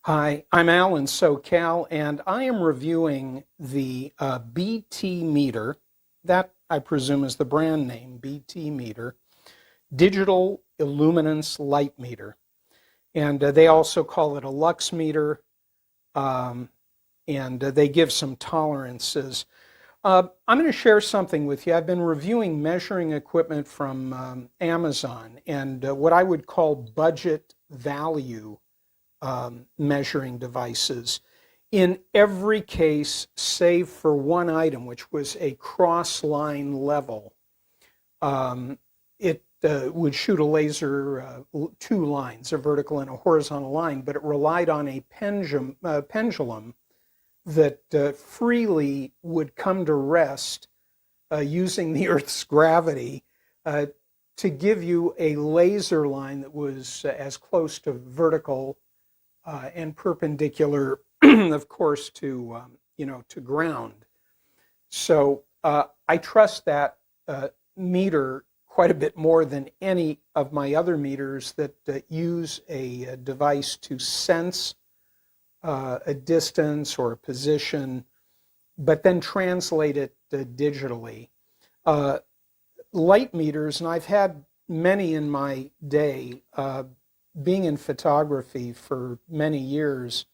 Hi, I'm Alan SoCal, and I am reviewing the BT meter. That, I presume, is the brand name, BT meter, digital illuminance light meter. And they also call it a lux meter, um, and they give some tolerances. I'm going to share something with you. I've been reviewing measuring equipment from Amazon and what I would call budget value measuring devices. In every case, save for one item, which was a cross-line level, it would shoot a laser, two lines, a vertical and a horizontal line, but it relied on a pendulum that freely would come to rest using the Earth's gravity to give you a laser line that was as close to vertical and perpendicular, of course, to to ground. So I trust that meter quite a bit more than any of my other meters that use a device to sense a distance or a position, but then translate it digitally. Light meters, and I've had many in my day, being in photography for many years,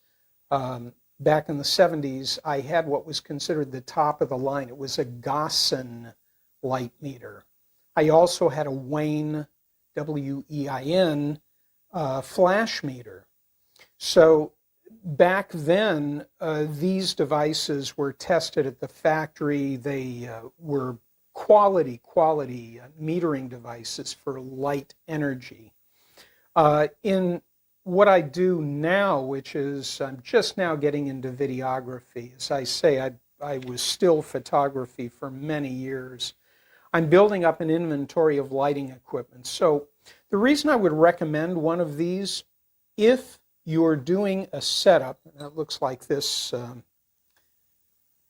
back in the 70s, I had what was considered the top of the line. It was a Gaussian light meter. I also had a Wien, W-E-I-N, flash meter. So back then, these devices were tested at the factory. They were quality metering devices for light energy. In what I do now, which is I'm just now getting into videography. As I say, I was still photography for many years. I'm building up an inventory of lighting equipment. So the reason I would recommend one of these, if you're doing a setup, and it looks like this,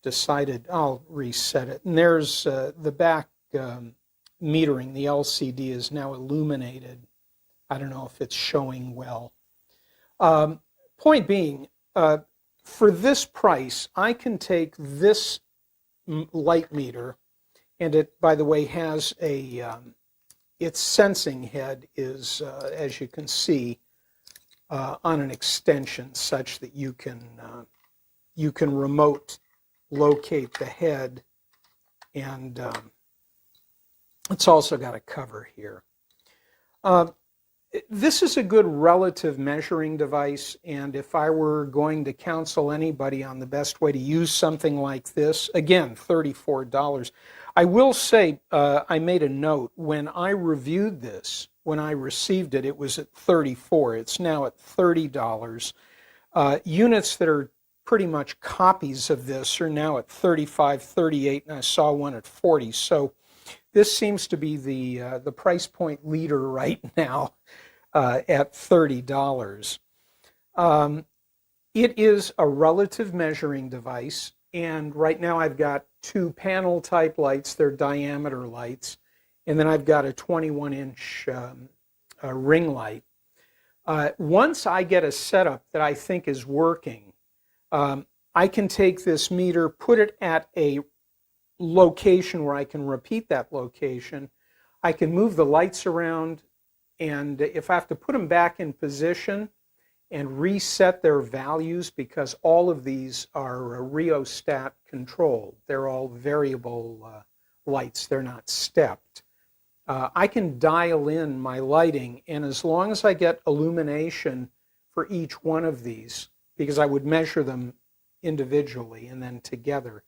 decided I'll reset it. And there's the back metering, the LCD is now illuminated. I don't know if it's showing well. Point being, for this price, I can take this light meter, and it, by the way, has a, its sensing head is, as you can see, on an extension such that you can remote locate the head, and it's also got a cover here. This is a good relative measuring device, and if I were going to counsel anybody on the best way to use something like this, again, $34. I will say, I made a note, when I reviewed this, when I received it, it was at $34. It's now at $30. Units that are pretty much copies of this are now at $35, $38, and I saw one at $40. So this seems to be the price point leader right now at $30. It is a relative measuring device, and right now I've got two panel type lights. They're diameter lights, and then I've got a 21-inch ring light. Once I get a setup that I think is working, I can take this meter, put it at a location where I can repeat that location. I can move the lights around, and if I have to put them back in position and reset their values, because all of these are rheostat controlled, they're all variable lights, they're not stepped. I can dial in my lighting, and as long as I get illumination for each one of these, because I would measure them individually and then together,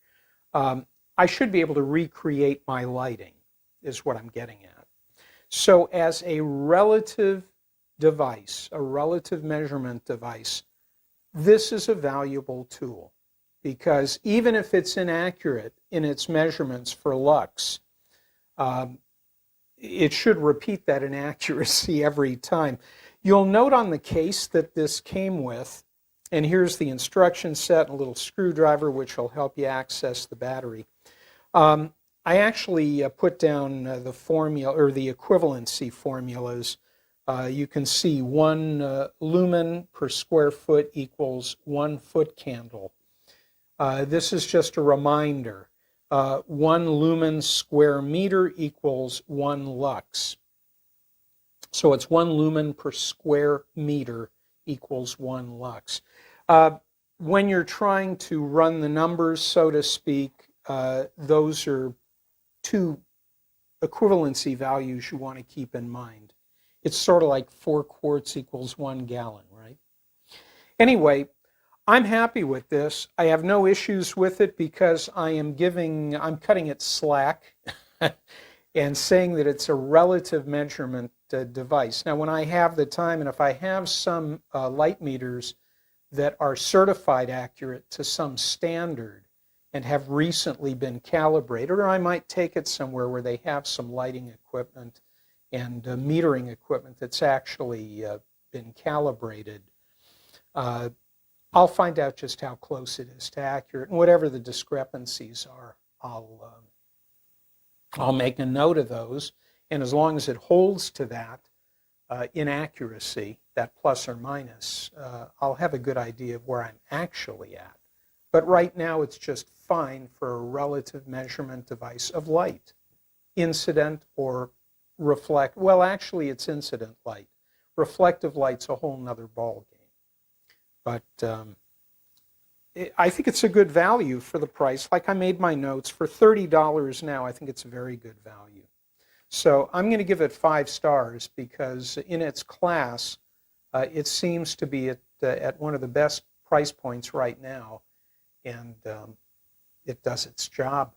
I should be able to recreate my lighting, is what I'm getting at. So as a relative device, a relative measurement device, this is a valuable tool, because even if it's inaccurate in its measurements for lux, it should repeat that inaccuracy every time. You'll note on the case that this came with, and here's the instruction set and a little screwdriver which will help you access the battery. I actually put down the formula, or the equivalency formulas You can see 1 lumen per square foot equals 1 foot candle. This is just a reminder. 1 lumen square meter equals 1 lux. So it's 1 lumen per square meter equals 1 lux. When you're trying to run the numbers, so to speak, those are two equivalency values you want to keep in mind. It's sort of like 4 quarts equals 1 gallon, right? Anyway, I'm happy with this. I have no issues with it because I'm cutting it slack and saying that it's a relative measurement device. Now, when I have the time, and if I have some light meters that are certified accurate to some standard and have recently been calibrated, or I might take it somewhere where they have some lighting equipment and metering equipment that's actually been calibrated, I'll find out just how close it is to accurate, and whatever the discrepancies are, I'll make a note of those, and as long as it holds to that inaccuracy, that plus or minus, I'll have a good idea of where I'm actually at. But right now it's just fine for a relative measurement device of light, incident or reflect. Well, actually it's incident light. Reflective light's a whole nother ball game. But I think it's a good value for the price. Like I made my notes, for $30 now, I think it's a very good value. So I'm going to give it 5 stars because in its class, it seems to be at one of the best price points right now, and it does its job.